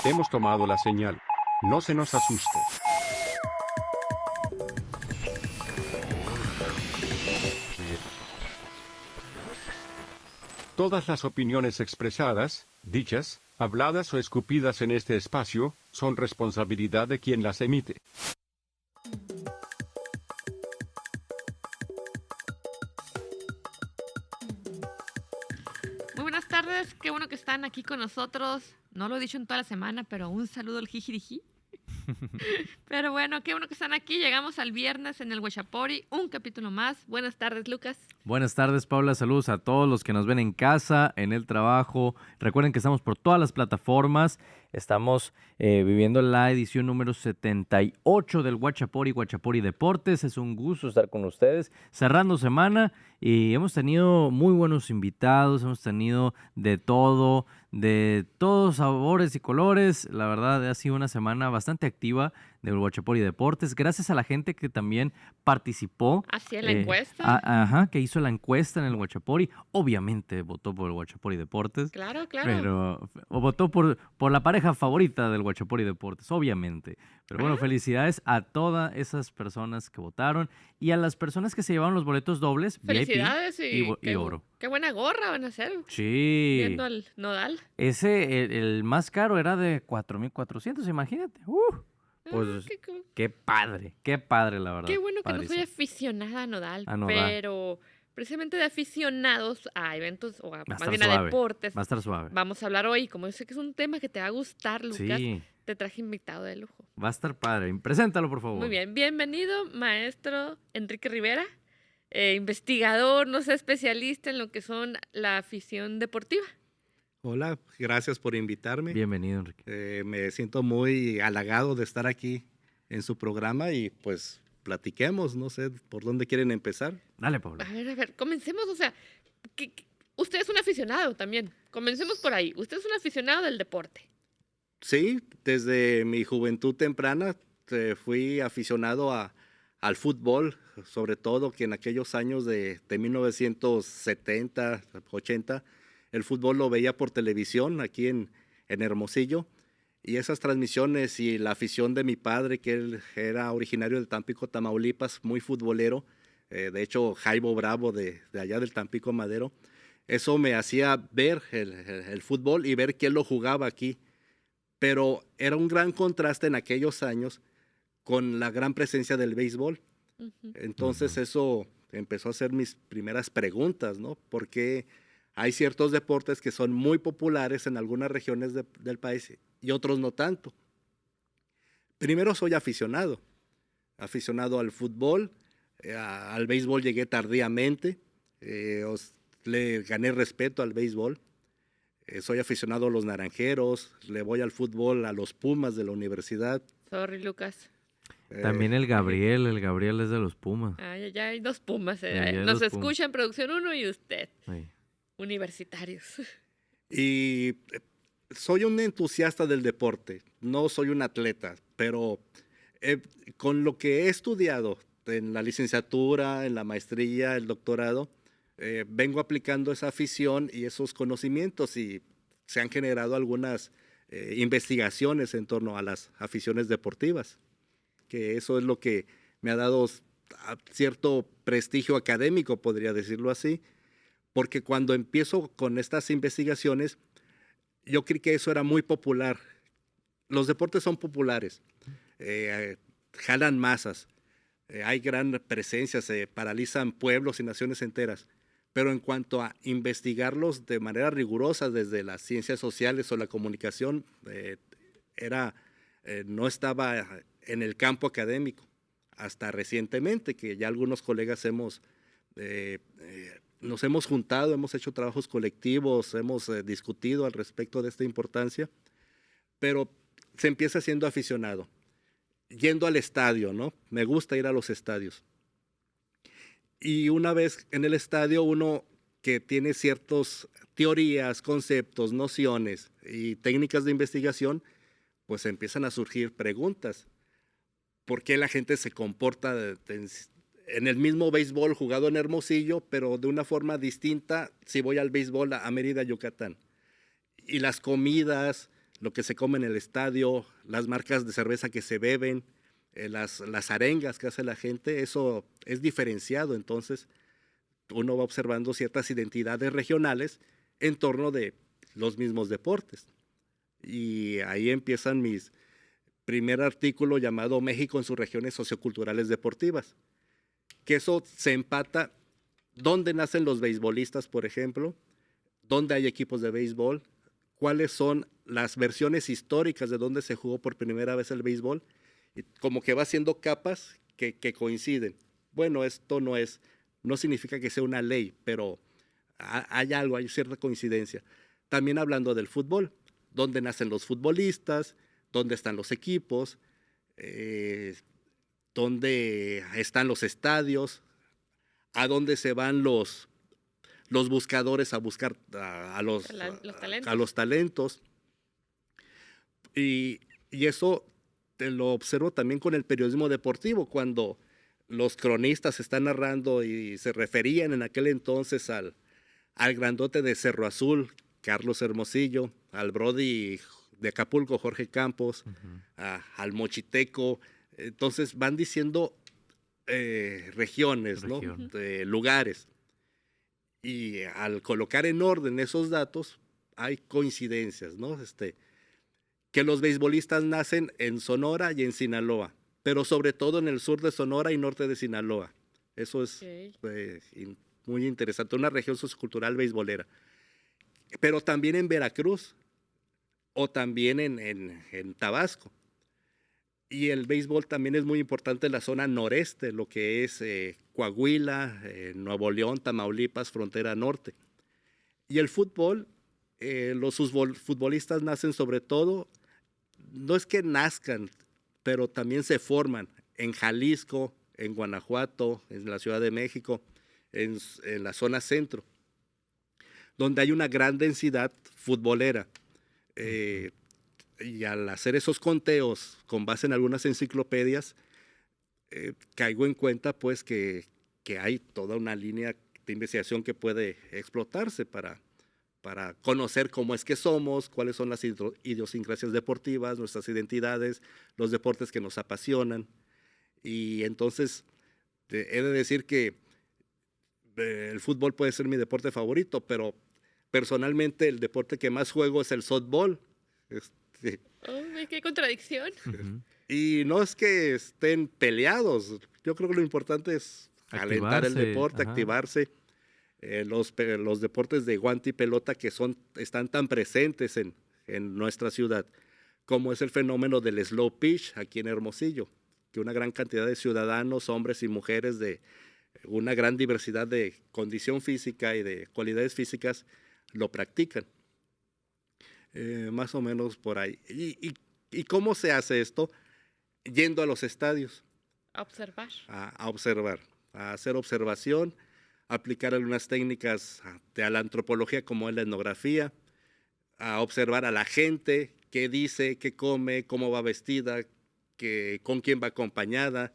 Hemos tomado la señal. No se nos asuste. Todas las opiniones expresadas, dichas, habladas o escupidas en este espacio, son responsabilidad de quien las emite. Muy buenas tardes, qué bueno que están aquí con nosotros. No lo he dicho en toda la semana, pero un saludo al jijiriji. Pero bueno, qué bueno que están aquí. Llegamos al viernes en el Huachapori, un capítulo más. Buenas tardes, Lucas. Buenas tardes, Paula. Saludos a todos los que nos ven en casa, en el trabajo. Recuerden que estamos por todas las plataformas. Estamos viviendo la edición número 78 del Huachapori Deportes. Es un gusto estar con ustedes. Cerrando semana y hemos tenido muy buenos invitados. Hemos tenido de todos sabores y colores. La verdad, ha sido una semana bastante activa del Huachapori Deportes. Gracias a la gente que también participó. Hacia la encuesta. Que hizo la encuesta en el Huachapori. Obviamente votó por el Huachapori Deportes. Claro. Pero votó por la pareja favorita del Huachapori Deportes, obviamente. Pero bueno, felicidades a todas esas personas que votaron y a las personas que se llevaron los boletos dobles, Felicidades VIP y oro. Qué buena gorra van a hacer. Sí. Viendo al Nodal. El más caro era de 4,400, imagínate. Pues qué padre, la verdad. Qué bueno que no Padrísimo. soy aficionada a Nodal, A Nodal. pero precisamente de aficionados a eventos o más estar bien a suave, deportes. Va a estar suave. Vamos a hablar hoy, como yo sé que es un tema que te va a gustar, Lucas, Sí, te traje invitado de lujo. va a estar padre. Preséntalo, por favor. Muy bien, bienvenido, maestro Enrique Rivera, investigador, no sé, especialista en lo que son la afición deportiva. Hola, gracias por invitarme. Bienvenido, Enrique. Me siento muy halagado de estar aquí en su programa y pues platiquemos, no sé por dónde quieren empezar. Dale, Pablo. A ver, comencemos, o sea, usted es un aficionado también, comencemos por ahí, usted es un aficionado del deporte. Sí, desde mi juventud temprana fui aficionado al fútbol, sobre todo que en aquellos años de 1970, 80, el fútbol lo veía por televisión aquí en Hermosillo. Y esas transmisiones y la afición de mi padre, que él era originario de Tampico, Tamaulipas, muy futbolero, de hecho Jaibo Bravo de allá del Tampico Madero, eso me hacía ver el fútbol y ver quién lo jugaba aquí. Pero era un gran contraste en aquellos años con la gran presencia del béisbol. Entonces eso empezó a ser mis primeras preguntas, ¿no? Porque hay ciertos deportes que son muy populares en algunas regiones del país y otros no tanto. Primero soy aficionado al fútbol, al béisbol llegué tardíamente, le gané respeto al béisbol. Soy aficionado a los Naranjeros, le voy al fútbol a los Pumas de la universidad. Sorry, Lucas. También el Gabriel es de los Pumas. Ya hay dos Pumas. Ya Nos dos escucha en Producción 1 y usted. Sí. Universitarios. Y soy un entusiasta del deporte, no soy un atleta, pero con lo que he estudiado en la licenciatura, en la maestría, el doctorado, vengo aplicando esa afición y esos conocimientos y se han generado algunas investigaciones en torno a las aficiones deportivas, que eso es lo que me ha dado cierto prestigio académico, podría decirlo así, porque cuando empiezo con estas investigaciones, yo creí que eso era muy popular. Los deportes son populares, jalan masas, hay gran presencia, se paralizan pueblos y naciones enteras. Pero en cuanto a investigarlos de manera rigurosa desde las ciencias sociales o la comunicación, no estaba en el campo académico. Hasta recientemente, que ya algunos colegas nos hemos juntado, hemos hecho trabajos colectivos, hemos discutido al respecto de esta importancia, pero se empieza siendo aficionado, yendo al estadio, ¿no? Me gusta ir a los estadios. Y una vez en el estadio, uno que tiene ciertas teorías, conceptos, nociones y técnicas de investigación, pues empiezan a surgir preguntas. ¿Por qué la gente se comporta en el mismo béisbol jugado en Hermosillo, pero de una forma distinta si voy al béisbol a Mérida, Yucatán? Y las comidas, lo que se come en el estadio, las marcas de cerveza que se beben, las arengas que hace la gente, eso es diferenciado. Entonces, uno va observando ciertas identidades regionales en torno de los mismos deportes. Y ahí empiezan mis primer artículo llamado México en sus regiones socioculturales deportivas, que eso se empata dónde nacen los beisbolistas, por ejemplo, dónde hay equipos de béisbol, cuáles son las versiones históricas de dónde se jugó por primera vez el béisbol, y como que va haciendo capas que coinciden. Bueno, esto no significa que sea una ley, pero hay algo, hay cierta coincidencia. También hablando del fútbol, dónde nacen los futbolistas, dónde están los equipos, dónde están los estadios, a dónde se van los buscadores a buscar Los a los talentos. Y eso te lo observo también con el periodismo deportivo, cuando los cronistas están narrando y se referían en aquel entonces al grandote de Cerro Azul, Carlos Hermosillo, al Brody de Acapulco, Jorge Campos, al Mochiteco. Entonces van diciendo regiones, ¿no? Lugares. Y al colocar en orden esos datos, hay coincidencias, ¿no? Que los beisbolistas nacen en Sonora y en Sinaloa, pero sobre todo en el sur de Sonora y norte de Sinaloa. Eso es muy interesante, una región sociocultural beisbolera. Pero también en Veracruz o también en Tabasco. Y el béisbol también es muy importante en la zona noreste, lo que es Coahuila, Nuevo León, Tamaulipas, frontera norte. Y el fútbol, los futbolistas nacen sobre todo, no es que nazcan, pero también se forman en Jalisco, en Guanajuato, en la Ciudad de México, en la zona centro, donde hay una gran densidad futbolera. Y al hacer esos conteos con base en algunas enciclopedias, caigo en cuenta pues que hay toda una línea de investigación que puede explotarse para conocer cómo es que somos, cuáles son las idiosincrasias deportivas, nuestras identidades, los deportes que nos apasionan. Y entonces he de decir que el fútbol puede ser mi deporte favorito, pero personalmente el deporte que más juego es el softball. ¡Qué contradicción! Y no es que estén peleados, yo creo que lo importante es alentar el deporte, activarse. Los deportes de guante y pelota que están tan presentes en nuestra ciudad, como es el fenómeno del slow pitch aquí en Hermosillo, que una gran cantidad de ciudadanos, hombres y mujeres de una gran diversidad de condición física y de cualidades físicas lo practican. Más o menos por ahí. ¿Y cómo se hace esto? Yendo a los estadios. A observar. A observar, a hacer observación, aplicar algunas técnicas de la antropología como es la etnografía, a observar a la gente, qué dice, qué come, cómo va vestida, con quién va acompañada,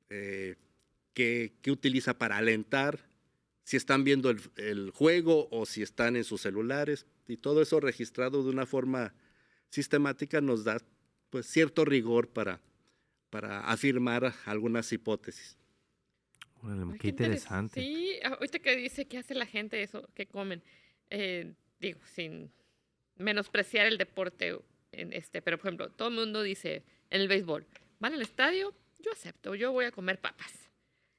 qué utiliza para alentar, si están viendo el juego o si están en sus celulares. Y todo eso registrado de una forma sistemática nos da pues cierto rigor para afirmar algunas hipótesis. Ay, qué interesante. Sí, ahorita que dice que hace la gente eso, que comen, digo, sin menospreciar el deporte, pero por ejemplo, todo el mundo dice en el béisbol, van al estadio, yo acepto, yo voy a comer papas,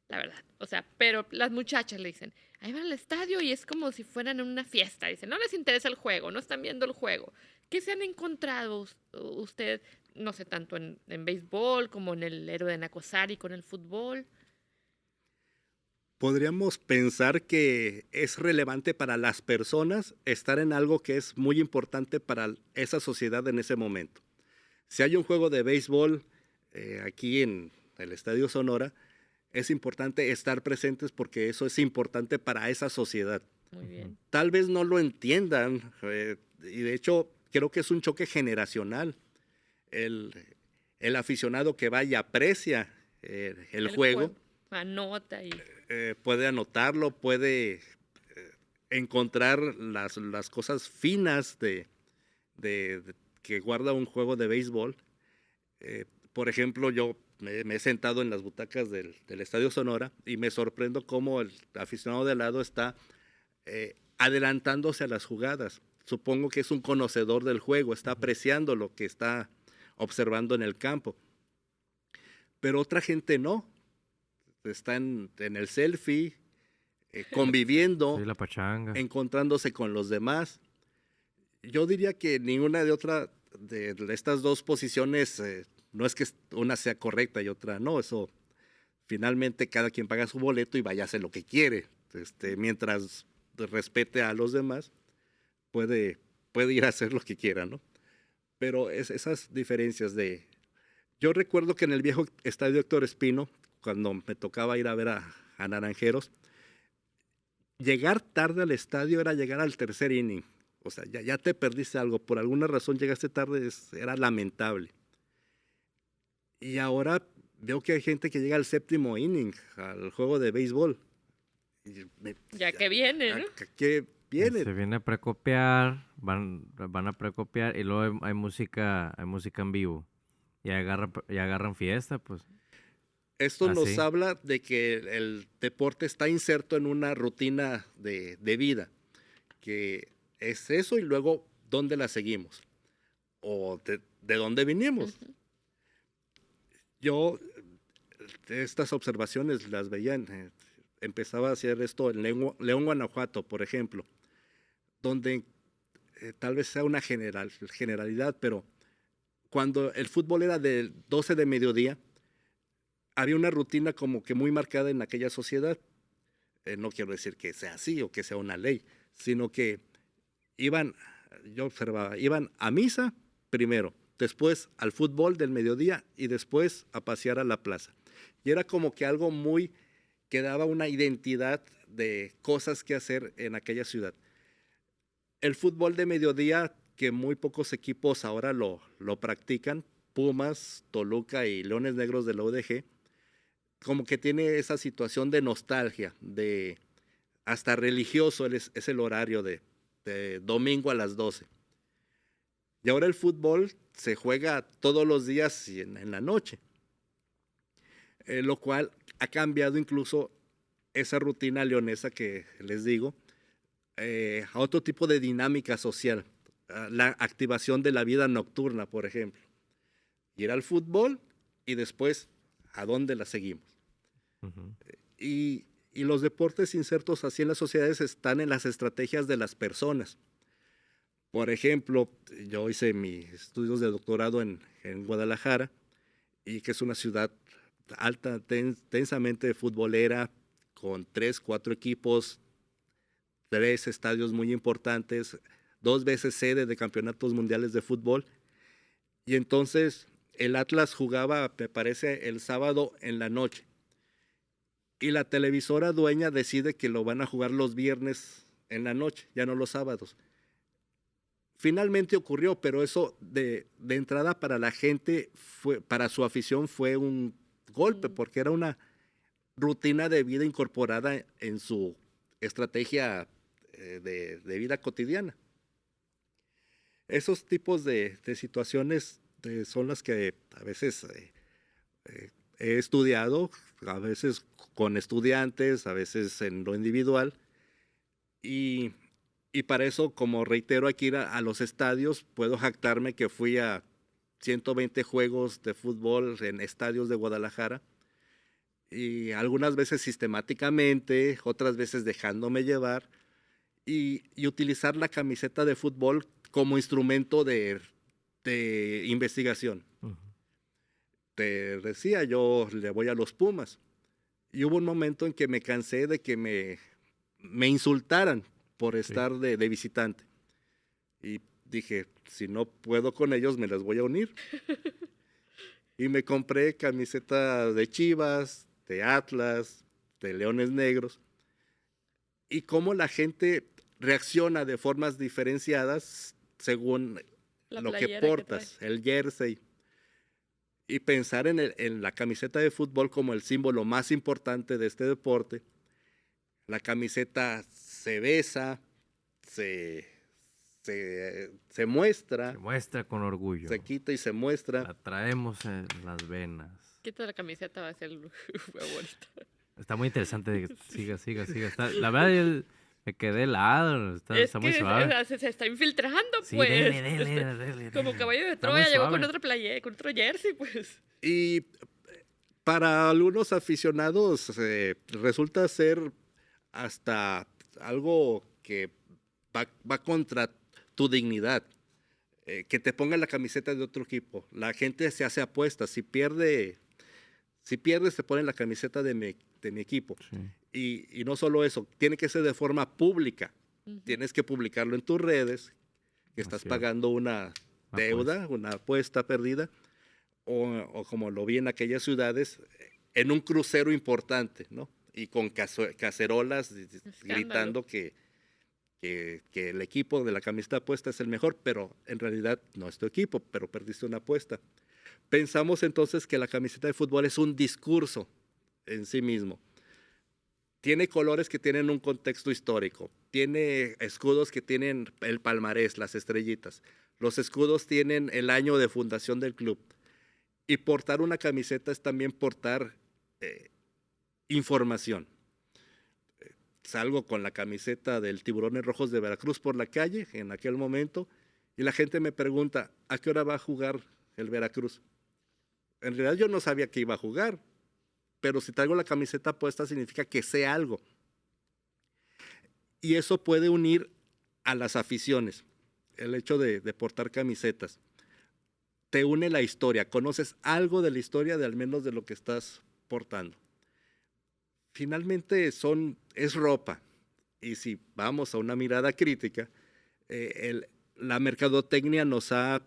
la verdad. O sea, pero las muchachas le dicen, ahí van al estadio y es como si fueran en una fiesta. Dicen, no les interesa el juego, no están viendo el juego. ¿Qué se han encontrado usted, no sé, tanto en béisbol como en el héroe de Nacosari con el fútbol? Podríamos pensar que es relevante para las personas estar en algo que es muy importante para esa sociedad en ese momento. Si hay un juego de béisbol aquí en el Estadio Sonora, es importante estar presentes porque eso es importante para esa sociedad. Muy bien. Tal vez no lo entiendan, y de hecho creo que es un choque generacional. El aficionado que va y aprecia el juego, anota y puede anotarlo, puede encontrar las cosas finas que que guarda un juego de béisbol. Por ejemplo, yo me he sentado en las butacas del Estadio Sonora y me sorprendo cómo el aficionado de al lado está adelantándose a las jugadas. Supongo que es un conocedor del juego, está apreciando lo que está observando en el campo. Pero otra gente no. Está en el selfie, conviviendo, Sí, la pachanga. encontrándose con los demás. Yo diría que ninguna de estas dos posiciones, no es que una sea correcta y otra no. Eso, finalmente, cada quien paga su boleto y vaya a hacer lo que quiere. Mientras respete a los demás, puede ir a hacer lo que quiera, ¿no? Pero esas diferencias Yo recuerdo que en el viejo estadio Héctor Espino, cuando me tocaba ir a ver a Naranjeros, llegar tarde al estadio era llegar al tercer inning. O sea, ya te perdiste algo. Por alguna razón llegaste tarde, era lamentable. Y ahora veo que hay gente que llega al séptimo inning, al juego de béisbol. Ya que viene, ¿no? ¿Qué viene? Se viene a precopiar, van a precopiar y luego hay música en vivo. Y agarran fiesta, pues. Esto nos sí. habla de que el deporte está inserto en una rutina de vida, que es eso y luego dónde la seguimos o de dónde vinimos. Yo estas observaciones las veía, empezaba a hacer esto en León, Guanajuato, por ejemplo, donde tal vez sea una generalidad, pero cuando el fútbol era del 12 de mediodía, había una rutina como que muy marcada en aquella sociedad. No quiero decir que sea así o que sea una ley, sino que yo observaba, iban a misa primero, después al fútbol del mediodía y después a pasear a la plaza. Y era como que algo que daba una identidad de cosas que hacer en aquella ciudad. El fútbol de mediodía, que muy pocos equipos ahora lo practican, Pumas, Toluca y Leones Negros de la UDG, como que tiene esa situación de nostalgia, de hasta religioso es el horario de domingo a las 12. Y ahora el fútbol se juega todos los días y en la noche, lo cual ha cambiado incluso esa rutina leonesa que les digo, a otro tipo de dinámica social, la activación de la vida nocturna, por ejemplo. Ir al fútbol y después, ¿a dónde la seguimos? Uh-huh. Y los deportes insertos así en las sociedades están en las estrategias de las personas. Por ejemplo, yo hice mis estudios de doctorado en Guadalajara, y que es una ciudad alta, densamente futbolera, con 3, 4 equipos, 3 estadios muy importantes, 2 veces sede de campeonatos mundiales de fútbol. Y entonces el Atlas jugaba, me parece, el sábado en la noche. Y la televisora dueña decide que lo van a jugar los viernes en la noche, ya no los sábados. Finalmente ocurrió, pero eso de entrada para la gente, para su afición fue un golpe, porque era una rutina de vida incorporada en su estrategia de vida cotidiana. Esos tipos de situaciones son las que a veces he estudiado, a veces con estudiantes, a veces en lo individual, y para eso, como reitero, hay que ir a los estadios. Puedo jactarme que fui a 120 juegos de fútbol en estadios de Guadalajara, y algunas veces sistemáticamente, otras veces dejándome llevar, y utilizar la camiseta de fútbol como instrumento de investigación. Uh-huh. Te decía, yo le voy a los Pumas, y hubo un momento en que me cansé de que me insultaran por estar de visitante, y dije, si no puedo con ellos, me las voy a unir. Y me compré camiseta de Chivas, de Atlas, de Leones Negros, y cómo la gente reacciona de formas diferenciadas según lo que portas, el jersey. Y pensar en la camiseta de fútbol como el símbolo más importante de este deporte. La camiseta se besa, se se muestra, Se muestra con orgullo. se quita y se muestra. La traemos en las venas. Quita la camiseta, va a ser el favorito. Está muy interesante. Siga. La verdad, yo me quedé helado. Está muy Es que suave. se está infiltrando, Sí, pues. dele. Como caballo de Está muy Troya, llegó suave. con otra playa, con otro jersey, pues. Y para algunos aficionados resulta ser hasta algo que va contra tu dignidad. Que te pongan la camiseta de otro equipo. La gente se hace apuestas. Si pierdes, te ponen la camiseta de mi equipo. Sí. Y no solo eso, tiene que ser de forma pública. Tienes que publicarlo en tus redes, que estás Así es. pagando una deuda, una apuesta perdida, o como lo vi en aquellas ciudades, en un crucero importante, ¿no? Y con cacerolas gritando que el equipo de la camiseta apuesta es el mejor, pero en realidad no es tu equipo, pero perdiste una apuesta. Pensamos entonces que la camiseta de fútbol es un discurso en sí mismo. Tiene colores que tienen un contexto histórico, tiene escudos que tienen el palmarés, las estrellitas. Los escudos tienen el año de fundación del club. Y portar una camiseta es también portar información. Salgo con la camiseta del Tiburones Rojos de Veracruz por la calle en aquel momento y la gente me pregunta, ¿a qué hora va a jugar el Veracruz? En realidad yo no sabía que iba a jugar, pero si traigo la camiseta puesta significa que sé algo. Y eso puede unir a las aficiones, el hecho de portar camisetas. Te une la historia, conoces algo de la historia de al menos de lo que estás portando. Finalmente es ropa. Y si vamos a una mirada crítica, la mercadotecnia nos ha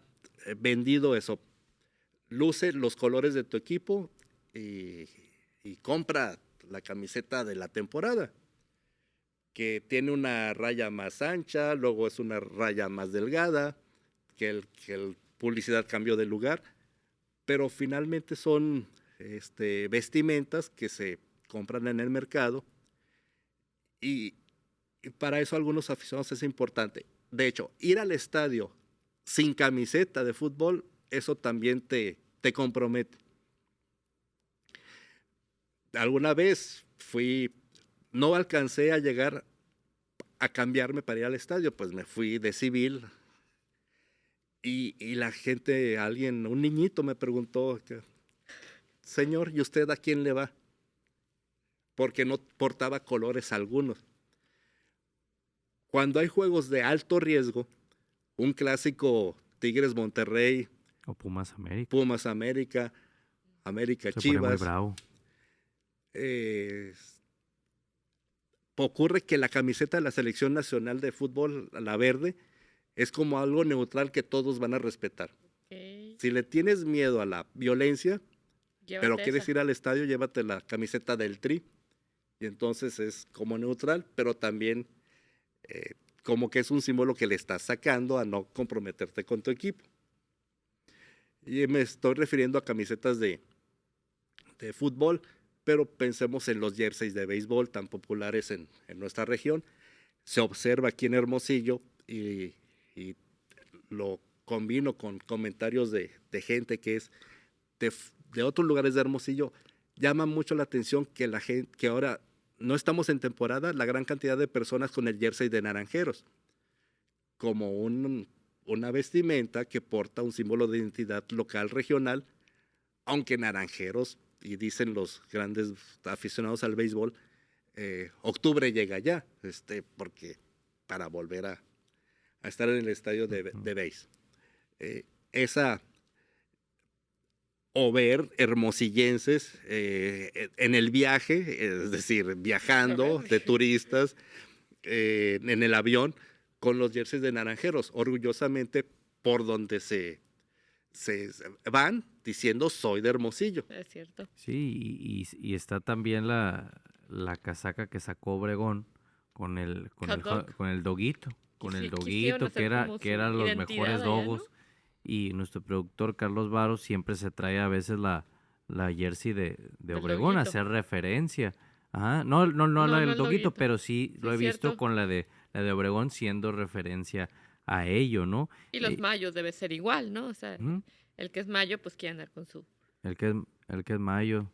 vendido eso. Luce los colores de tu equipo y compra la camiseta de la temporada, que tiene una raya más ancha, luego es una raya más delgada, que el publicidad cambió de lugar, pero finalmente son vestimentas que se compran en el mercado y para eso a algunos aficionados es importante. De hecho, ir al estadio sin camiseta de fútbol, eso también te compromete. Alguna vez no alcancé a llegar a cambiarme para ir al estadio, pues me fui de civil y la gente, un niñito me preguntó, señor, ¿y usted a quién le va? Porque no portaba colores algunos. Cuando hay juegos de alto riesgo, un clásico Tigres Monterrey, O Pumas América. Pumas América, América Se pone muy Chivas, bravo. ocurre que la camiseta de la Selección Nacional de Fútbol, la verde, es como algo neutral que todos van a respetar. Okay. Si le tienes miedo a la violencia, Llévate pero quieres esa. ir al estadio, llévate la camiseta del Tri. Y entonces es como neutral, pero también como que es un símbolo que le estás sacando a no comprometerte con tu equipo. Y me estoy refiriendo a camisetas de fútbol, pero pensemos en los jerseys de béisbol tan populares en nuestra región. Se observa aquí en Hermosillo y lo combino con comentarios de gente que es de otros lugares de Hermosillo. Llama mucho la atención que ahora no estamos en temporada, la gran cantidad de personas con el jersey de Naranjeros, como una vestimenta que porta un símbolo de identidad local, regional, aunque Naranjeros, y dicen los grandes aficionados al béisbol, octubre llega ya, porque para volver a estar en el estadio de béis. O ver hermosillenses en el viaje, es decir, viajando de turistas en el avión con los jerseys de Naranjeros, orgullosamente por donde se van diciendo soy de Hermosillo. Es cierto. Sí, y está también la casaca que sacó Obregón con el doguito, Quisieron que hacer como que su eran los identidad mejores allá, dogos. ¿no? Y nuestro productor Carlos Varo siempre se trae a veces la jersey de Obregón a doguito. hacer referencia. Ajá. No la del el doguito, doguito. pero sí lo Sí, he visto cierto. con la de Obregón siendo referencia a ello, ¿no? Y los mayos debe ser igual, ¿no? O sea, Ujú. el que es mayo, pues quiere andar con su... El que es mayo.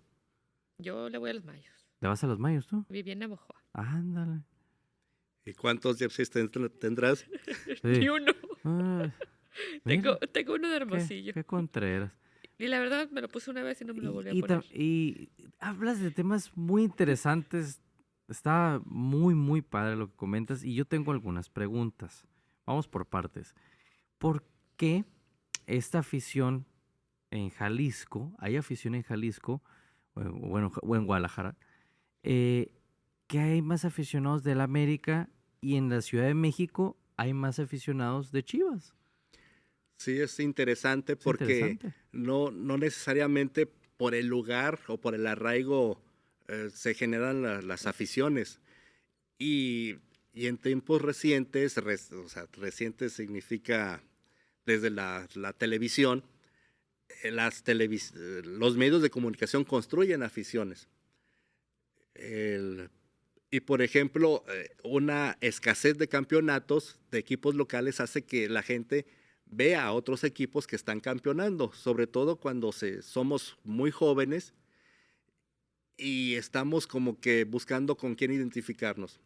Yo le voy a los mayos. ¿Le vas a los mayos tú? Viví en Navojoa. Ándale. ¿Y cuántos jerseys tendrás? Ni Sí. uno. Ay, mira, Tengo uno de qué, Hermosillo. qué Contreras. Y la verdad me lo puse una vez y no me lo volví a Y poner. y hablas de temas muy interesantes. Está muy, muy padre lo que comentas. Y yo tengo algunas preguntas. Vamos por partes. ¿Por qué esta afición en Jalisco, hay afición en Jalisco, bueno, o en Guadalajara, que hay más aficionados del América y en la Ciudad de México hay más aficionados de Chivas? Sí, es interesante Es porque interesante. no necesariamente por el lugar o por el arraigo se generan las aficiones. Y en tiempos recientes, o sea, recientes significa desde la televisión, los medios de comunicación construyen aficiones. Y por ejemplo, una escasez de campeonatos de equipos locales hace que la gente vea a otros equipos que están campeonando, sobre todo cuando somos muy jóvenes y estamos como que buscando con quién identificarnos.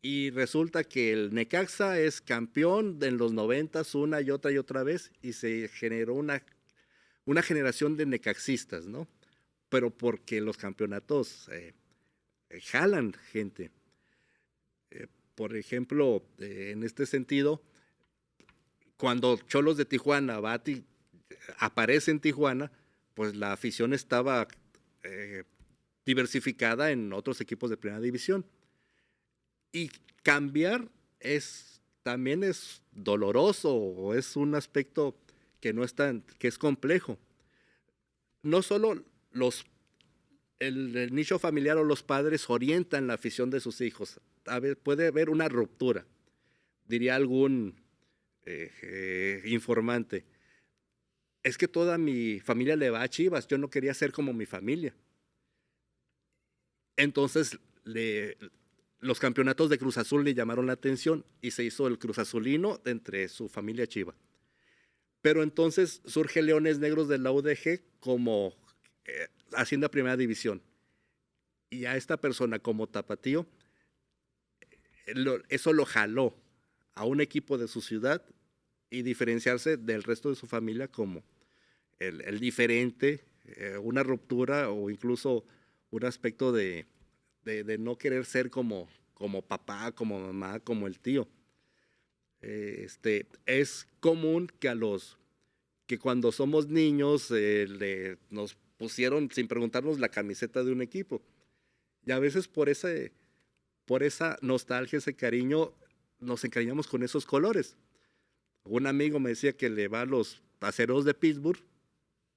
Y resulta que el Necaxa es campeón en los 90 una y otra vez y se generó una generación de necaxistas, ¿no? Pero porque los campeonatos jalan gente. Por ejemplo, en este sentido, cuando Cholos de Tijuana aparece en Tijuana, pues la afición estaba diversificada en otros equipos de primera división. Y cambiar también es doloroso o es un aspecto que no es que es complejo. No solo el nicho familiar o los padres orientan la afición de sus hijos. Puede haber una ruptura, diría algún informante. Es que toda mi familia le va a Chivas, yo no quería ser como mi familia. Entonces, los campeonatos de Cruz Azul le llamaron la atención y se hizo el Cruz Azulino entre su familia Chiva. Pero entonces surge Leones Negros de la UDG como haciendo primera división. Y a esta persona como tapatío, eso lo jaló a un equipo de su ciudad y diferenciarse del resto de su familia como el diferente, una ruptura o incluso un aspecto de no querer ser como papá, como mamá, como el tío. Es común que cuando somos niños nos pusieron sin preguntarnos la camiseta de un equipo. Y a veces por esa nostalgia, ese cariño, nos encariñamos con esos colores. Un amigo me decía que le va a los Aceros de Pittsburgh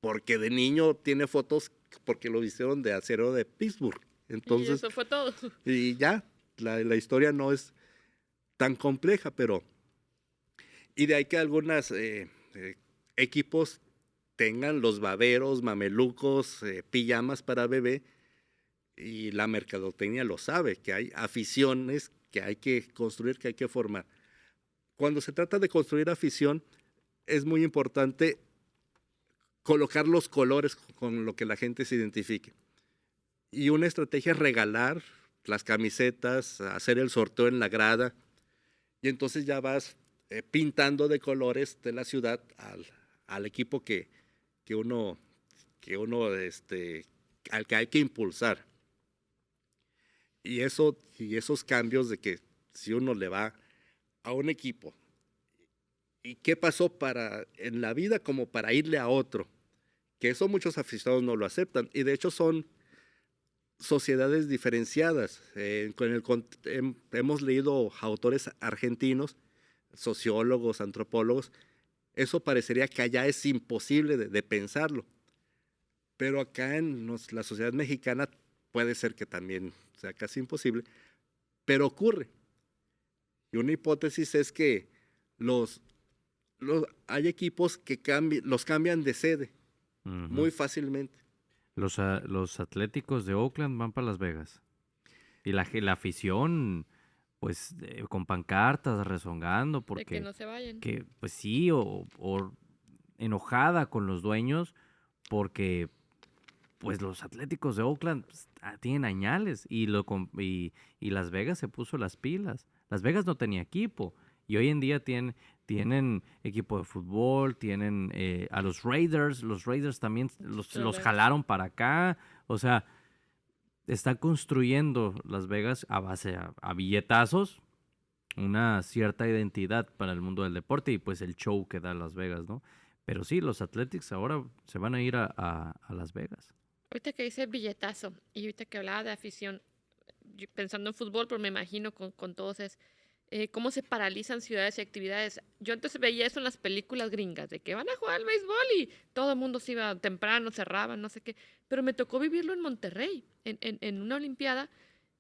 porque de niño tiene fotos porque lo hicieron de Acero de Pittsburgh. Entonces, y eso fue todo. Y ya, la historia no es tan compleja, pero... Y de ahí que algunos equipos tengan los baberos, mamelucos, pijamas para bebé, y la mercadotecnia lo sabe, que hay aficiones que hay que construir, que hay que formar. Cuando se trata de construir afición, es muy importante colocar los colores con lo que la gente se identifique. Y una estrategia es regalar las camisetas, hacer el sorteo en la grada, y entonces ya vas pintando de colores de la ciudad al equipo al que hay que impulsar. Y esos cambios de que si uno le va a un equipo, ¿y qué pasó en la vida como para irle a otro? Que eso muchos aficionados no lo aceptan, y de hecho son sociedades diferenciadas. Hemos leído autores argentinos, sociólogos, antropólogos. Eso parecería que allá es imposible de pensarlo. Pero acá en la sociedad mexicana puede ser que también sea casi imposible, pero ocurre. Y una hipótesis es que hay equipos que los cambian de sede muy fácilmente. Los Atléticos de Oakland van para Las Vegas. Y la afición, pues con pancartas rezongando De que porque no se vayan. pues sí, o enojada con los dueños porque pues los Atléticos de Oakland pues, tienen añales y Las Vegas se puso las pilas. Las Vegas no tenía equipo y hoy en día tienen equipo de fútbol, tienen a los Raiders también los Vegas. jalaron para acá, o sea, está construyendo Las Vegas a base a billetazos una cierta identidad para el mundo del deporte y pues el show que da Las Vegas, ¿no? Pero sí, los Athletics ahora se van a ir a Las Vegas. Ahorita que dice billetazo y ahorita que hablaba de afición, yo pensando en fútbol, pero me imagino con todos es cómo se paralizan ciudades y actividades. Yo antes veía eso en las películas gringas, de que van a jugar al béisbol y todo el mundo se iba temprano, cerraban, no sé qué. Pero me tocó vivirlo en Monterrey, en una olimpiada.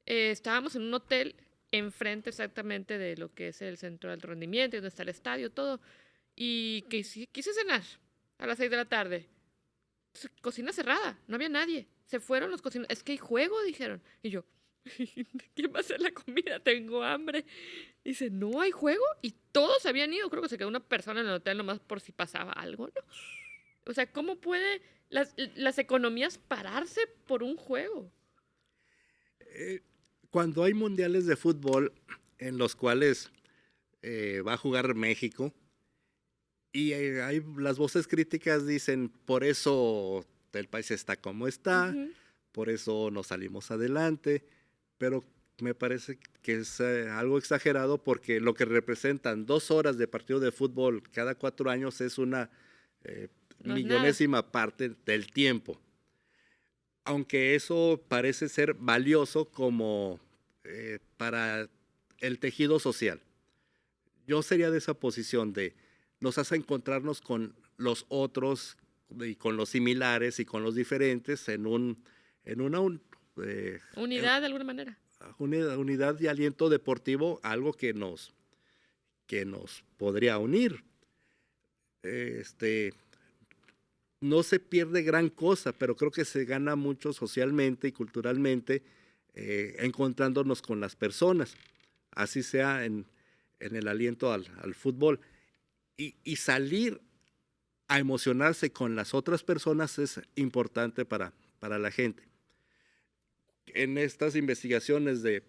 Estábamos en un hotel enfrente exactamente de lo que es el centro del rendimiento, y donde está el estadio, todo. Y que quise cenar a las 6 de la tarde. Cocina cerrada, no había nadie. Se fueron los cocineros. Es que hay juego, dijeron. Y yo, ¿quién va a hacer la comida? Tengo hambre. Dice, no hay juego. Y todos se habían ido. Creo que se quedó una persona en el hotel nomás por si pasaba algo, ¿no? O sea, ¿cómo puede las economías pararse por un juego? Cuando hay mundiales de fútbol en los cuales va a jugar México, y hay las voces críticas dicen, por eso el país está como está, Ujú. por eso no salimos adelante, pero me parece que es algo exagerado porque lo que representan 2 horas de partido de fútbol cada 4 años es una No es millonésima parte del tiempo. Aunque eso parece ser valioso como para el tejido social. Yo sería de esa posición de nos hace encontrarnos con los otros y con los similares y con los diferentes en una Unidad de alguna manera. unidad de aliento deportivo, algo que nos podría unir. No se pierde gran cosa, pero creo que se gana mucho socialmente y culturalmente encontrándonos con las personas, así sea en el aliento al fútbol. Y salir a emocionarse con las otras personas es importante para la gente. En estas investigaciones de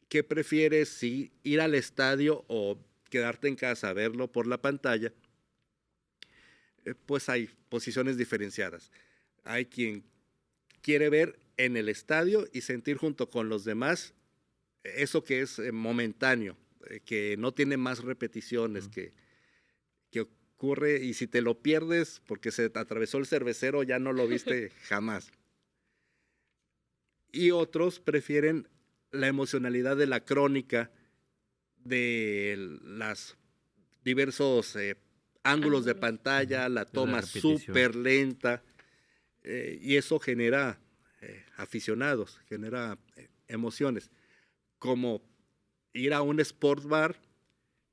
qué prefieres, si ir al estadio o quedarte en casa a verlo por la pantalla, pues hay posiciones diferenciadas. Hay quien quiere ver en el estadio y sentir junto con los demás eso que es momentáneo, que no tiene más repeticiones, que ocurre y si te lo pierdes porque se te atravesó el cervecero ya no lo viste jamás. Y otros prefieren la emocionalidad de la crónica, de las diversos ángulos de pantalla, la toma repetición. súper lenta, y eso genera aficionados, genera emociones, como ir a un sport bar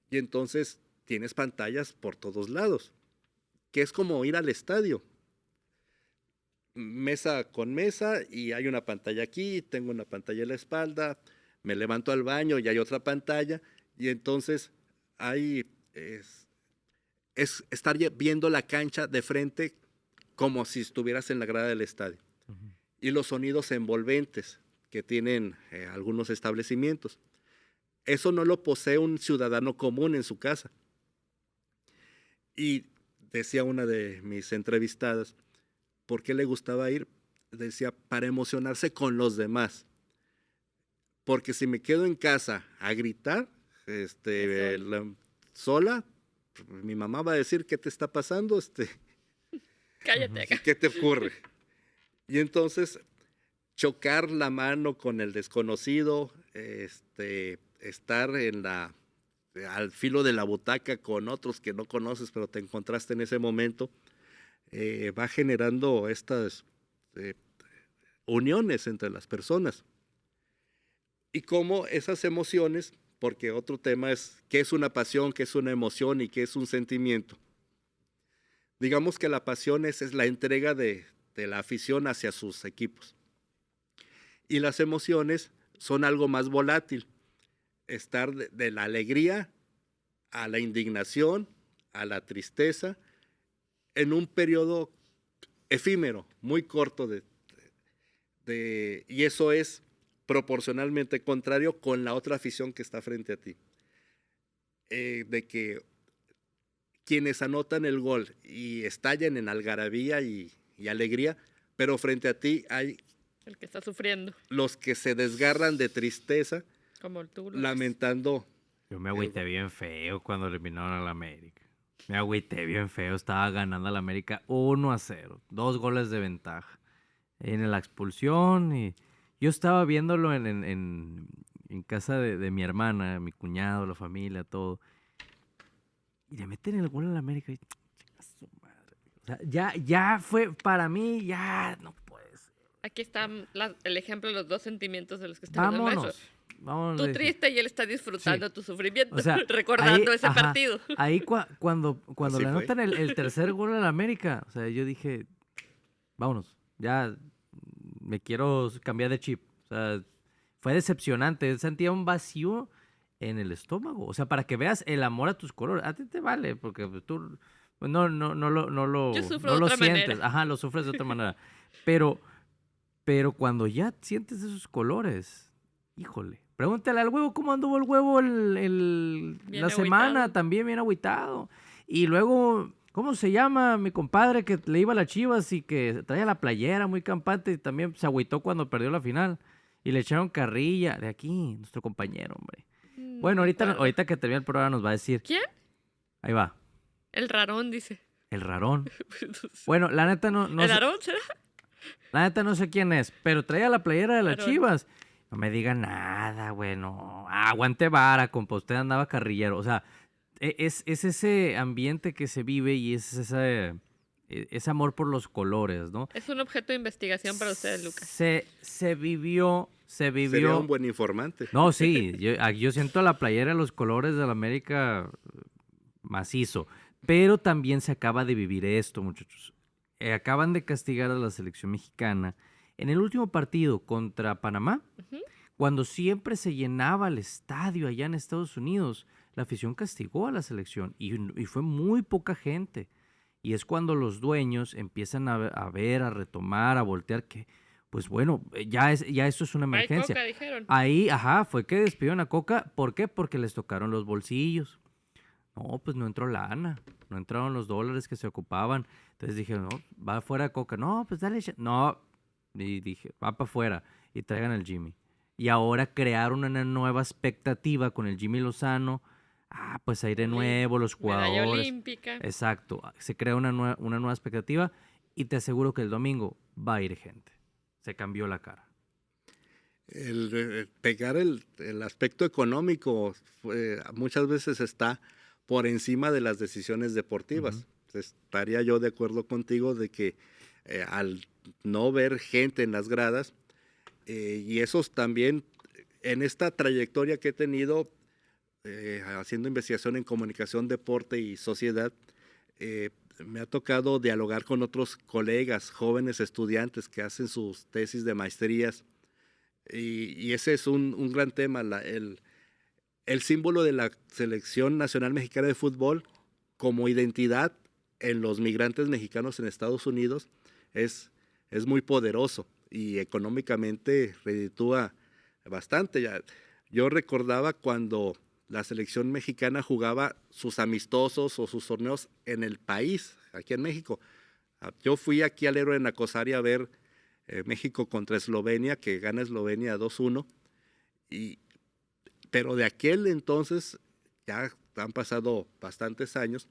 y entonces tienes pantallas por todos lados, que es como ir al estadio, mesa con mesa y hay una pantalla aquí, tengo una pantalla en la espalda, me levanto al baño y hay otra pantalla y entonces hay es estar viendo la cancha de frente como si estuvieras en la grada del estadio. Ujú. Y los sonidos envolventes que tienen algunos establecimientos. Eso no lo posee un ciudadano común en su casa. Y decía una de mis entrevistadas, ¿por qué le gustaba ir? Decía, para emocionarse con los demás. Porque si me quedo en casa a gritar, sola, mi mamá va a decir, ¿qué te está pasando? Cállate acá. ¿Qué te ocurre? Y entonces, chocar la mano con el desconocido, estar al filo de la butaca con otros que no conoces, pero te encontraste en ese momento, va generando estas uniones entre las personas. Y cómo esas emociones, porque otro tema es qué es una pasión, qué es una emoción y qué es un sentimiento. Digamos que la pasión es la entrega de la afición hacia sus equipos. Y las emociones son algo más volátil. estar de la alegría a la indignación, a la tristeza, en un periodo efímero, muy corto y eso es proporcionalmente contrario con la otra afición que está frente a ti. De que quienes anotan el gol y estallan en algarabía y alegría, pero frente a ti hay El que está sufriendo, los que se desgarran de tristeza, como tú lo lamentando. Yo me agüité bien feo cuando eliminaron a la América. Me agüité bien feo. Estaba ganando a la América 1-0. 2 goles de ventaja. En la expulsión. Y yo estaba viéndolo en casa de mi hermana, mi cuñado, la familia, todo. Y le meten el gol a la América. Y, chinga su madre. O sea, ya fue para mí, ya no puede ser. Aquí está el ejemplo de los dos sentimientos de los que está hablando el maestro. Vámonos. Tú le dije. triste y él está disfrutando Sí. tu sufrimiento, O sea, recordando ahí, ese ajá, partido. Ahí cuando Así le fue. anotan el tercer gol a la América, o sea, yo dije, vámonos, ya me quiero cambiar de chip. O sea, fue decepcionante, sentía un vacío en el estómago. O sea, para que veas el amor a tus colores, a ti te vale, porque pues, tú pues, no Yo sufro no de lo otra sientes. manera. Ajá, lo sufres de otra manera. Pero cuando ya sientes esos colores, híjole. Pregúntale al huevo cómo anduvo el huevo Bien la semana, agüitado. también bien agüitado. Y luego, ¿cómo se llama mi compadre que le iba a las Chivas y que traía la playera muy campante y también se agüitó cuando perdió la final? Y le echaron carrilla de aquí, nuestro compañero, hombre. No Bueno, me acuerdo. ahorita que termine el programa nos va a decir, ¿Quién? ahí va, El rarón, dice. el rarón. Bueno, la neta no ¿El sé, rarón será? la neta no sé quién es, pero traía la playera de las Rarón. Chivas. No me diga nada, güey, no. Aguante vara, compa, usted andaba carrillero. O sea, es ese ambiente que se vive y es ese amor por los colores, ¿no? Es un objeto de investigación para ustedes, Lucas. Se vivió. Sería un buen informante. No, sí, yo siento la playera de los colores de la América macizo, pero también se acaba de vivir esto, muchachos. Acaban de castigar a la selección mexicana en el último partido contra Panamá, Ujú. cuando siempre se llenaba el estadio allá en Estados Unidos. La afición castigó a la selección y fue muy poca gente. Y es cuando los dueños empiezan a ver, a retomar, a voltear que, pues bueno, ya esto es una Hay emergencia. coca, dijeron. Ahí, fue que despidieron a Coca. ¿Por qué? Porque les tocaron los bolsillos. No, pues no entró lana. No entraron los dólares que se ocupaban. Entonces dije, no, va afuera Coca. No, pues dale. No. Y dije, va para afuera. Y traigan al Jimmy. Y ahora crearon una nueva expectativa con el Jimmy Lozano. Pues aire nuevo, los Medalla jugadores. olímpica. Exacto. Se crea una nueva expectativa. Y te aseguro que el domingo va a ir gente. Se cambió la cara. Pegar el aspecto económico muchas veces está por encima de las decisiones deportivas. Estaría yo de acuerdo contigo de que al no ver gente en las gradas, y esos también, en esta trayectoria que he tenido haciendo investigación en comunicación, deporte y sociedad, me ha tocado dialogar con otros colegas, jóvenes estudiantes que hacen sus tesis de maestrías, y ese es un gran tema, el símbolo de la Selección Nacional Mexicana de Fútbol como identidad en los migrantes mexicanos en Estados Unidos es muy poderoso y económicamente reditúa bastante. Yo recordaba cuando la selección mexicana jugaba sus amistosos o sus torneos en el país, aquí en México. Yo fui aquí al Héroe de Nacosari a ver México contra Eslovenia, que gana Eslovenia 2-1, pero de aquel entonces ya han pasado bastantes años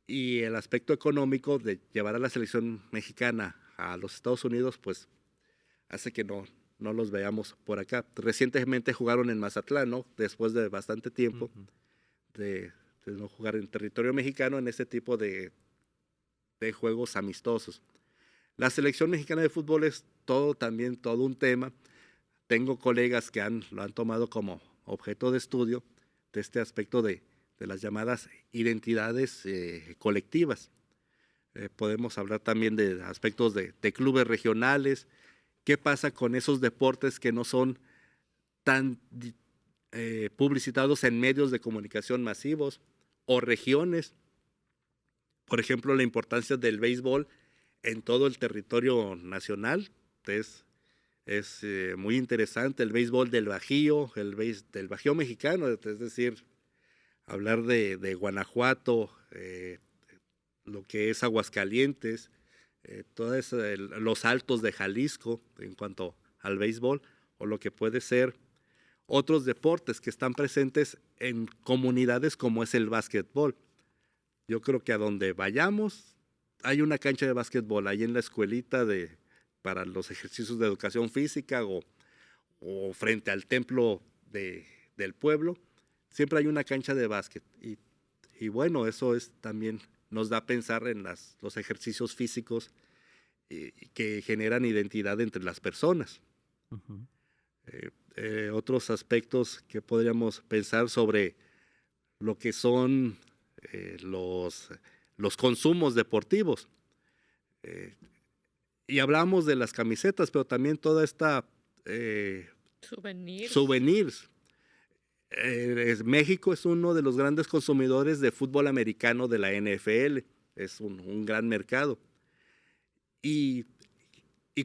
y el aspecto económico de llevar a la selección mexicana a los Estados Unidos, pues hace que no los veamos por acá. Recientemente jugaron en Mazatlán, ¿no? Después de bastante tiempo de no jugar en territorio mexicano en este tipo de juegos amistosos. La selección mexicana de fútbol es también todo un tema. Tengo colegas que lo han tomado como objeto de estudio de este aspecto de las llamadas identidades colectivas. Podemos hablar también de aspectos de clubes regionales. ¿Qué pasa con esos deportes que no son tan publicitados en medios de comunicación masivos o regiones. Por ejemplo, la importancia del béisbol en todo el territorio nacional es muy interesante. El béisbol del Bajío, del Bajío mexicano, es decir, hablar de Guanajuato, lo que es Aguascalientes, todos los altos de Jalisco en cuanto al béisbol, o lo que puede ser otros deportes que están presentes en comunidades como es el básquetbol. Yo creo que a donde vayamos hay una cancha de básquetbol, ahí en la escuelita para los ejercicios de educación física o frente al templo del pueblo, siempre hay una cancha de básquet. Y bueno, eso también nos da a pensar en los ejercicios físicos que generan identidad entre las personas. Ujú. Otros aspectos que podríamos pensar sobre lo que son los consumos deportivos. Y hablamos de las camisetas, pero también toda esta souvenirs. México es uno de los grandes consumidores de fútbol americano de la NFL. Es un gran mercado. Y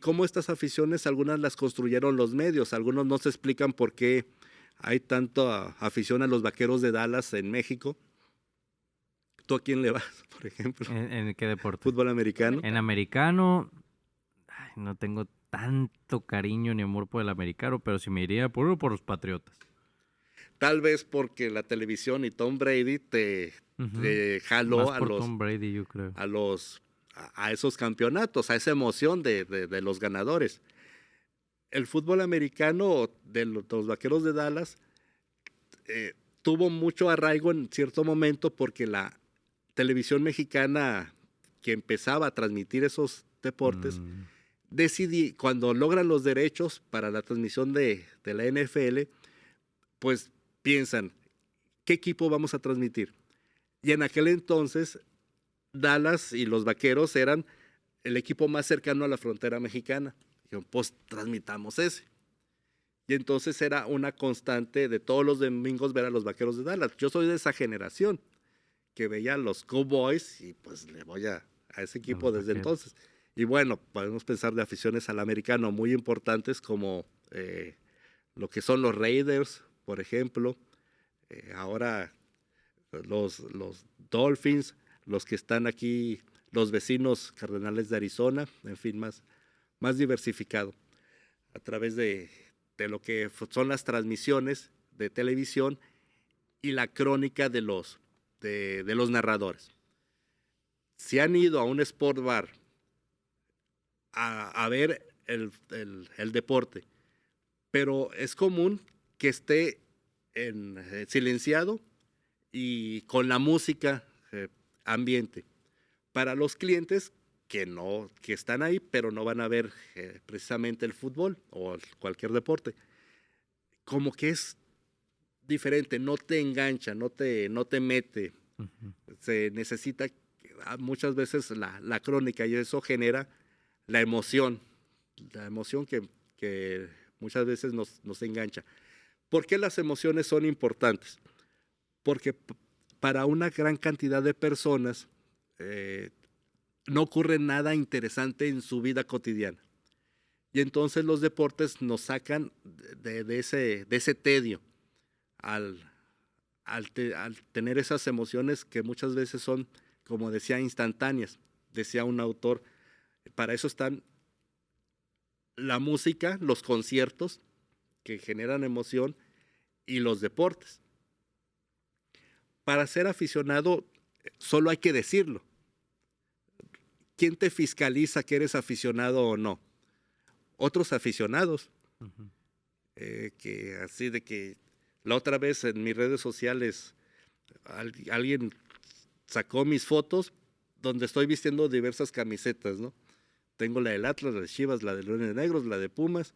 cómo estas aficiones, algunas las construyeron los medios, algunos no se explican por qué hay tanta afición a los Vaqueros de Dallas en México. ¿Tú a quién le vas, por ejemplo? ¿En qué deporte? ¿Fútbol americano? En americano, no tengo tanto cariño ni amor por el americano, pero sí me iría por los Patriotas. Tal vez porque la televisión y Tom Brady te jaló Más por Tom Brady, yo creo. a esos campeonatos, a esa emoción de los ganadores. El fútbol americano de los Vaqueros de Dallas tuvo mucho arraigo en cierto momento porque la televisión mexicana que empezaba a transmitir esos deportes cuando logran los derechos para la transmisión de la NFL, pues piensan, ¿qué equipo vamos a transmitir? Y en aquel entonces Dallas y los Vaqueros eran el equipo más cercano a la frontera mexicana. Dijeron, pues transmitamos ese. Y entonces era una constante de todos los domingos ver a los Vaqueros de Dallas. Yo soy de esa generación que veía a los Cowboys y pues le voy a ese equipo desde entonces. Y bueno, podemos pensar de aficiones al americano muy importantes como lo que son los Raiders, por ejemplo. Ahora los Dolphins, los que están aquí, los vecinos Cardenales de Arizona, en fin, más diversificado a través de lo que son las transmisiones de televisión y la crónica de los narradores. Si han ido a un sport bar a ver el deporte, pero es común que esté silenciado y con la música ambiente para los clientes que están ahí, pero no van a ver precisamente el fútbol o cualquier deporte. Como que es diferente, no te engancha, no te mete. Uh-huh. Se necesita muchas veces la crónica y eso genera la emoción que muchas veces nos engancha. ¿Por qué las emociones son importantes? Porque para una gran cantidad de personas no ocurre nada interesante en su vida cotidiana. Y entonces los deportes nos sacan de ese tedio al tener esas emociones que muchas veces son, como decía, instantáneas. Decía un autor, para eso están la música, los conciertos que generan emoción y los deportes. Para ser aficionado solo hay que decirlo. ¿Quién te fiscaliza que eres aficionado o no? Otros aficionados. Uh-huh. Que así de que la otra vez en mis redes sociales alguien sacó mis fotos donde estoy vistiendo diversas camisetas, ¿no? Tengo la del Atlas, la de Chivas, la de Leones Negros, la de Pumas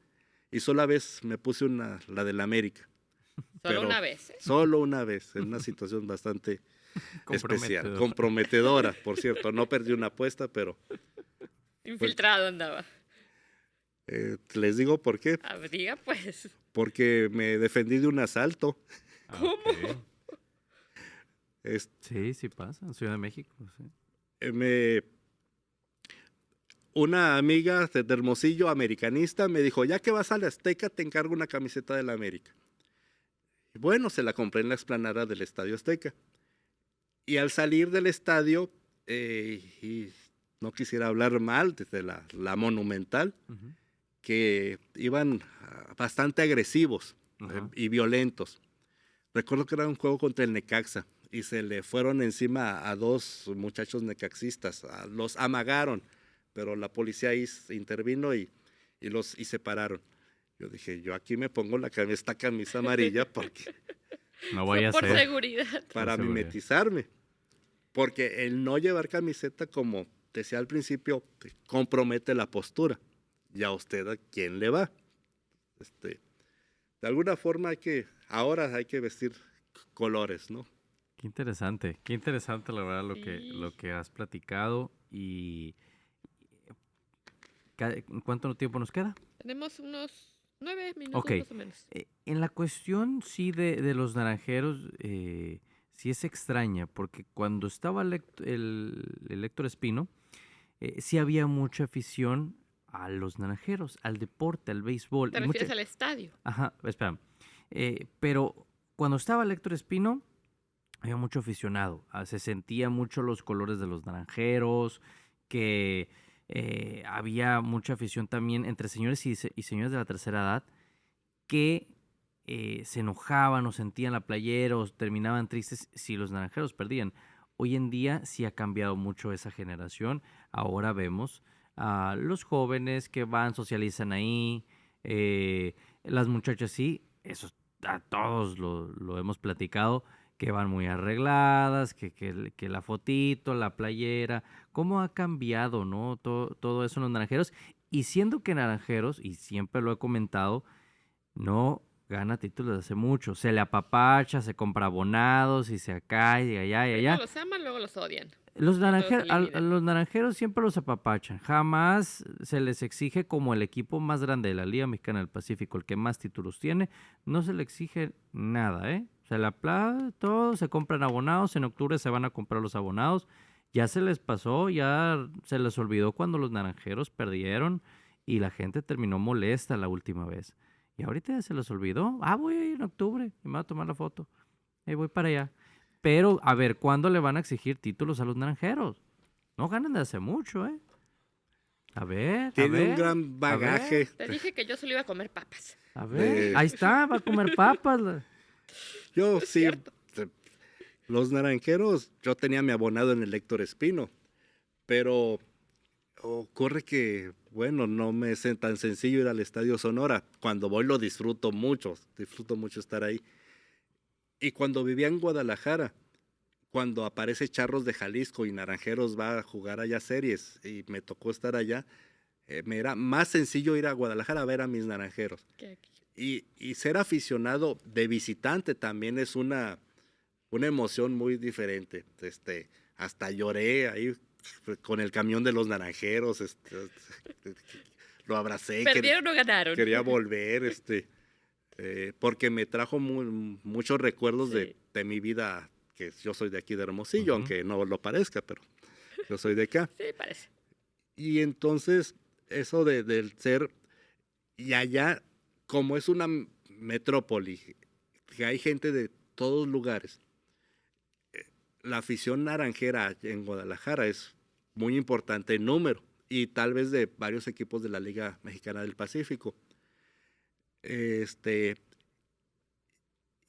y sola vez me puse la del América. ¿Solo una vez? Solo una vez, en una situación bastante especial, comprometedora, por cierto. No perdí una apuesta, pero... Infiltrado andaba. Les digo por qué. A ver, diga pues. Porque me defendí de un asalto. ¿Cómo? Ok. Es- Sí, sí pasa, en Ciudad de México, sí. me, una amiga de Hermosillo, americanista, me dijo, ya que vas a la Azteca, te encargo una camiseta de la América. Y bueno, se la compré en la explanada del Estadio Azteca. Y al salir del estadio, y no quisiera hablar mal desde la Monumental, Ujú. que iban bastante agresivos Ajá. y violentos. Recuerdo que era un juego contra el Necaxa y se le fueron encima a dos muchachos necaxistas. Los amagaron, pero la policía ahí intervino y separaron. Yo dije, yo aquí me pongo esta camisa amarilla porque, No vaya a Por ser. seguridad. para seguridad. mimetizarme. Porque el no llevar camiseta, como decía al principio, compromete la postura. Y a usted, ¿a quién le va? De alguna forma ahora hay que vestir colores, ¿no? Qué interesante la verdad Sí. lo que has platicado y ¿cuánto tiempo nos queda? Tenemos unos 9 minutos Ok. más o menos. En la cuestión sí de los naranjeros, sí es extraña, porque cuando estaba el Héctor Espino, sí había mucha afición a los naranjeros, al deporte, al béisbol. ¿Te y refieres mucha- al estadio? Ajá, espera. Pero cuando estaba el Héctor Espino, había mucho aficionado. Se sentía mucho los colores de los naranjeros, que había mucha afición también entre señores y señores de la tercera edad que se enojaban o sentían la playera o terminaban tristes si los naranjeros perdían. Hoy en día sí ha cambiado mucho esa generación. Ahora vemos a los jóvenes que van, socializan ahí, las muchachas sí, eso a todos lo hemos platicado, que van muy arregladas, que la fotito, la playera, cómo ha cambiado, ¿no? Todo eso en los naranjeros. Y siendo que naranjeros, y siempre lo he comentado, no gana títulos desde hace mucho. Se le apapacha, se compra abonados y se acá y allá y Primero allá. los aman, luego los odian. Los, Luego los a eliminan. los naranjeros siempre los apapachan. Jamás se les exige como el equipo más grande de la Liga Mexicana del Pacífico, el que más títulos tiene. No se le exige nada, ¿eh? Se le aplaude todo, se compran abonados. En octubre se van a comprar los abonados. Ya se les pasó, ya se les olvidó cuando los naranjeros perdieron y la gente terminó molesta la última vez. Y ahorita ya se les olvidó. Ah, voy a ir en octubre y me voy a tomar la foto. Y voy para allá. Pero, a ver, ¿cuándo le van a exigir títulos a los naranjeros? No ganan de hace mucho, ¿eh? A ver, Tiene un ver, gran bagaje. Te dije que yo solo iba a comer papas. A ver, Eh. ahí está, va a comer papas. Yo Es sí, cierto. los naranjeros, yo tenía mi abonado en el Héctor Espino, pero ocurre que, bueno, no me es tan sencillo ir al Estadio Sonora. Cuando voy lo disfruto mucho estar ahí. Y cuando vivía en Guadalajara, cuando aparece Charros de Jalisco y Naranjeros va a jugar allá series y me tocó estar allá, me era más sencillo ir a Guadalajara a ver a mis naranjeros. Que aquí. Y ser aficionado de visitante también es una emoción muy diferente. Hasta lloré ahí con el camión de los naranjeros, lo abracé, ¿Perdieron o ganaron? quería volver, porque me trajo muchos recuerdos Sí. de mi vida, que yo soy de aquí de Hermosillo, Ujú. aunque no lo parezca, pero yo soy de acá. Sí, parece. Y entonces, eso del ser, y allá, como es una metrópoli, que hay gente de todos lugares, la afición naranjera en Guadalajara es muy importante en número, y tal vez de varios equipos de la Liga Mexicana del Pacífico.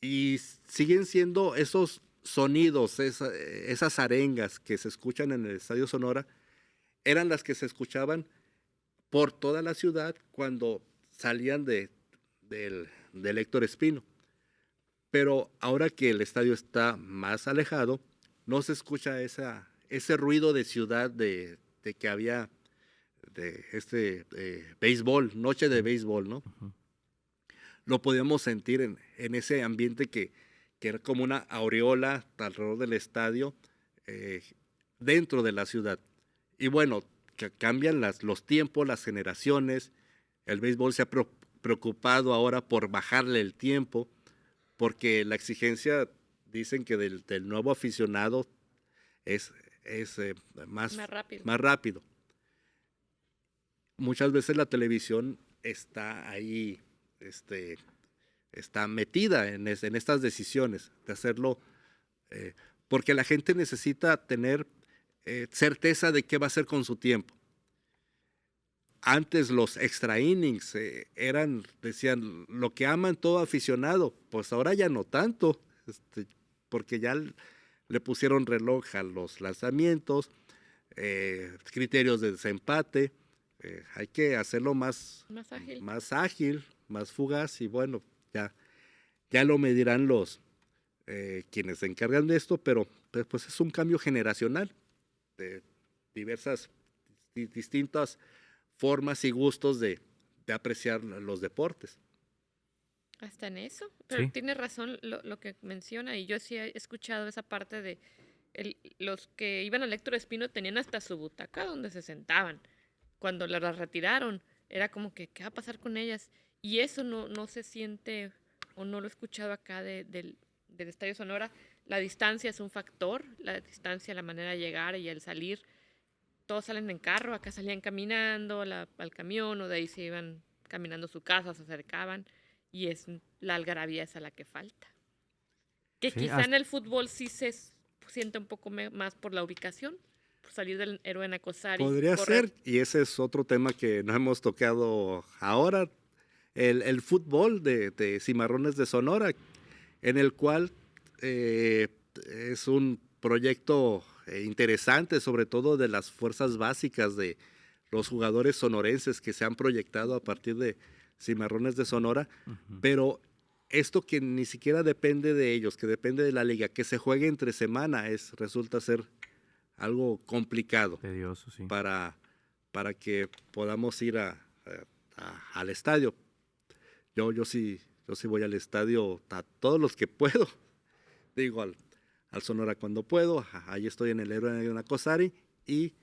Y siguen siendo esos sonidos, esas arengas que se escuchan en el Estadio Sonora, eran las que se escuchaban por toda la ciudad cuando salían del Héctor Espino. Pero ahora que el estadio está más alejado, no se escucha ese ruido de ciudad de que había de béisbol, noche de béisbol, ¿no? Ujú. Lo podíamos sentir en ese ambiente que era como una aureola alrededor del estadio, dentro de la ciudad. Y bueno, que cambian los tiempos, las generaciones, El béisbol se ha preocupado ahora por bajarle el tiempo, porque la exigencia, dicen que del nuevo aficionado es más, Más rápido. más rápido. Muchas veces la televisión está ahí, está metida en estas decisiones de hacerlo, porque la gente necesita tener certeza de qué va a hacer con su tiempo. Antes los extra innings decían, lo que aman todo aficionado, pues ahora ya no tanto, porque ya le pusieron reloj a los lanzamientos, criterios de desempate, hay que hacerlo más ágil, más fugaz, y bueno, ya lo medirán quienes se encargan de esto, pero pues es un cambio generacional de distintas formas y gustos de apreciar los deportes. Hasta en eso, pero Sí. tiene razón lo que menciona, y yo sí he escuchado esa parte de los que iban al Héctor Espino tenían hasta su butaca donde se sentaban. Cuando las retiraron, era como que, ¿qué va a pasar con ellas? Y eso no se siente, o no lo he escuchado acá del Estadio Sonora. La distancia es un factor, la distancia, la manera de llegar y el salir. Todos salen en carro, acá salían caminando al camión, o de ahí se iban caminando a su casa, se acercaban, y es la algarabía esa la que falta. Que Sí, quizá en el fútbol sí se siente un poco más por la ubicación, por salir del héroe Nacosari. Podría correr. ser, y ese es otro tema que no hemos tocado ahora, el fútbol de Cimarrones de Sonora, en el cual es un proyecto interesante, sobre todo de las fuerzas básicas de los jugadores sonorenses que se han proyectado a partir de Cimarrones de Sonora, pero esto que ni siquiera depende de ellos, que depende de la liga, que se juegue entre semana, resulta ser algo complicado Tedioso, sí. para que podamos ir al estadio. Yo sí voy al estadio a todos los que puedo. Digo, al Sonora cuando puedo. Ahí estoy en el héroe Nacosari, y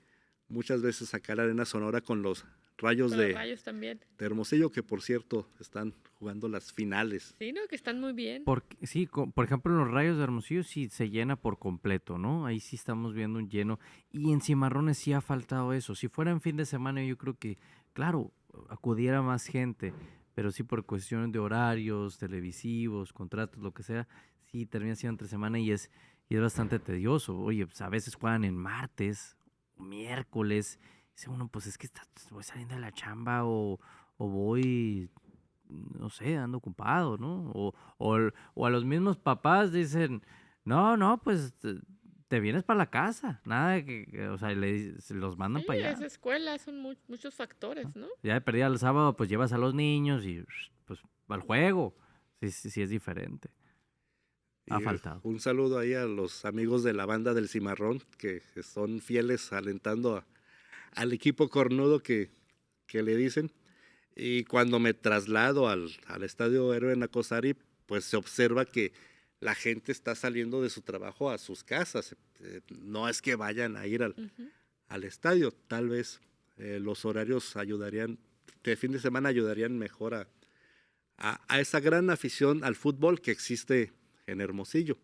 muchas veces acá en la Arena Sonora con los Rayos Con los Rayos también. de Hermosillo, que por cierto están jugando las finales. Sí, ¿no? Que están muy bien. Sí, por ejemplo, en los Rayos de Hermosillo sí se llena por completo, ¿no? Ahí sí estamos viendo un lleno. Y en Cimarrones sí ha faltado eso. Si fuera en fin de semana, yo creo que, claro, acudiera más gente, pero sí por cuestiones de horarios, televisivos, contratos, lo que sea, sí termina siendo entre semana y es bastante tedioso. Oye, pues a veces juegan en martes, miércoles. Dice uno, pues es que voy saliendo de la chamba o voy, no sé, ando ocupado, ¿no? O a los mismos papás dicen, no, pues te vienes para la casa, nada o sea, se los mandan Sí, para es allá. escuela, son muchos factores, ¿no? Ya de perdida el sábado, pues llevas a los niños y pues al juego. Sí es diferente. Ha Y faltado. un saludo ahí a los amigos de la banda del Cimarrón, que son fieles alentando al equipo cornudo que le dicen. Y cuando me traslado al estadio Héroe Nacosari, pues se observa que la gente está saliendo de su trabajo a sus casas. No es que vayan a ir al estadio. Tal vez los horarios ayudarían, de fin de semana ayudarían mejor a esa gran afición al fútbol que existe en Hermosillo.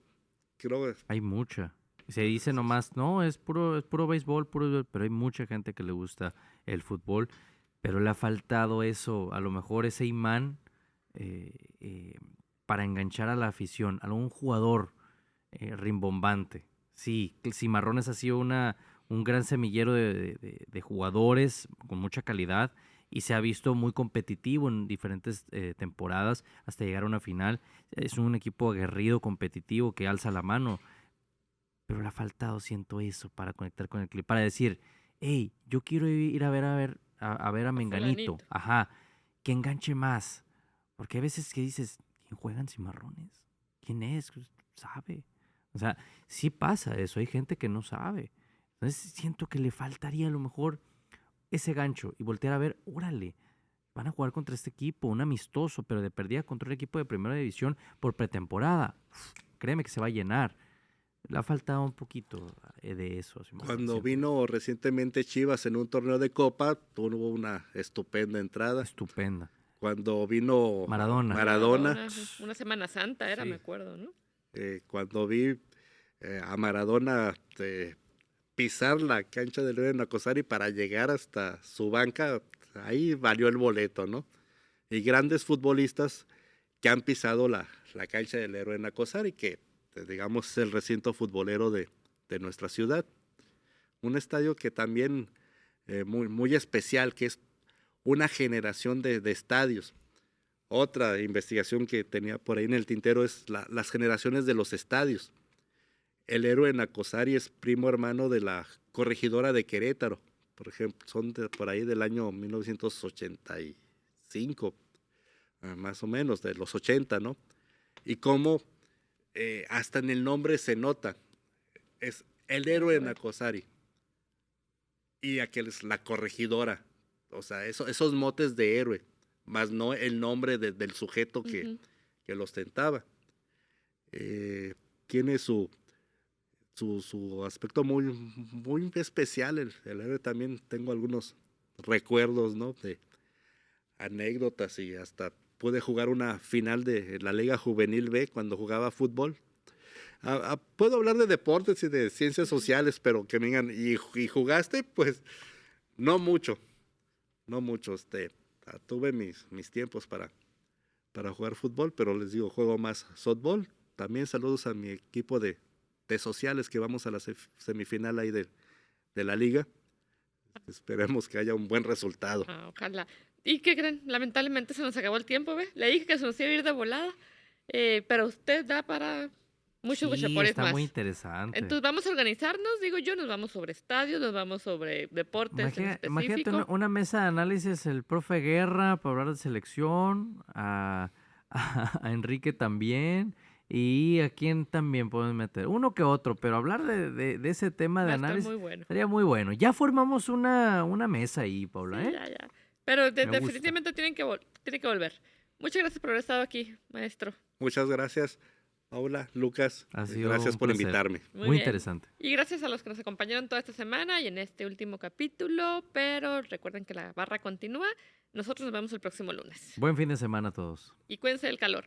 Creo que Hay mucha. Se dice nomás, no, es puro béisbol, pero hay mucha gente que le gusta el fútbol, pero le ha faltado eso, a lo mejor ese imán eh, eh, para enganchar a la afición, algún jugador rimbombante. Sí, el Cimarrones ha sido un gran semillero de jugadores con mucha calidad y se ha visto muy competitivo en diferentes temporadas hasta llegar a una final. Es un equipo aguerrido, competitivo, que alza la mano, pero le ha faltado, siento eso, para conectar con el clip, para decir, hey, yo quiero ir a ver a Menganito, fulanito. ajá, que enganche más, porque hay veces que dices, ¿quién juega en Cimarrones? ¿Quién es? ¿Sabe? O sea, sí pasa eso, hay gente que no sabe. Entonces siento que le faltaría a lo mejor ese gancho y voltear a ver, órale, van a jugar contra este equipo, un amistoso, pero de perdida contra un equipo de primera división por pretemporada. Uf, créeme que se va a llenar. Le ha faltado un poquito de eso. Cuando vino recientemente Chivas en un torneo de Copa, tuvo una estupenda entrada. Estupenda. Cuando vino Maradona. Una Semana Santa era, Sí. me acuerdo, ¿no? Cuando vi a Maradona pisar la cancha del Héroe Nacosari para llegar hasta su banca, ahí valió el boleto, ¿no? Y grandes futbolistas que han pisado la cancha del Héroe Nacosari, que digamos es el recinto futbolero de nuestra ciudad. Un estadio que también muy, muy especial, que es una generación de estadios. Otra investigación que tenía por ahí en el tintero es las generaciones de los estadios. El Héroe Nacosari es primo hermano de la Corregidora de Querétaro, por ejemplo, son por ahí del año 1985, más o menos, de los 80, ¿no? Y cómo hasta en el nombre se nota, es el Héroe Nacosari y aquel es la Corregidora, o sea, esos motes de héroe, más no el nombre del sujeto que lo ostentaba. Tiene su aspecto muy, muy especial el héroe. También tengo algunos recuerdos, ¿no? De anécdotas y hasta pude jugar una final de la Liga Juvenil B cuando jugaba fútbol. Puedo hablar de deportes y de ciencias sociales, pero que me digan, ¿y jugaste? Pues no mucho. Tuve mis tiempos para jugar fútbol, pero les digo, juego más softball. También saludos a mi equipo de sociales que vamos a la semifinal ahí de la liga. Esperemos que haya un buen resultado. Ojalá. ¿Y qué creen? Lamentablemente se nos acabó el tiempo, ¿ve? Le dije que se nos iba a ir de volada, pero usted da para muchos guachapores está más. muy interesante. Entonces vamos a organizarnos, digo yo, nos vamos sobre estadios, nos vamos sobre deportes en Imagínate específico. una mesa de análisis, el profe Guerra para hablar de selección, a Enrique también, y a quién también podemos meter, uno que otro, pero hablar de ese tema de Va a estar análisis muy bueno. sería muy bueno. Ya formamos una mesa ahí, Paula, Sí, ¿eh? ya. Pero Me gusta. definitivamente tiene que volver. Muchas gracias por haber estado aquí, maestro. Muchas gracias, Paula, Lucas. Ha sido Gracias un por placer. invitarme. Muy Muy bien. interesante. Y gracias a los que nos acompañaron toda esta semana y en este último capítulo, pero recuerden que la barra continúa. Nosotros nos vemos el próximo lunes. Buen fin de semana a todos. Y cuídense del calor.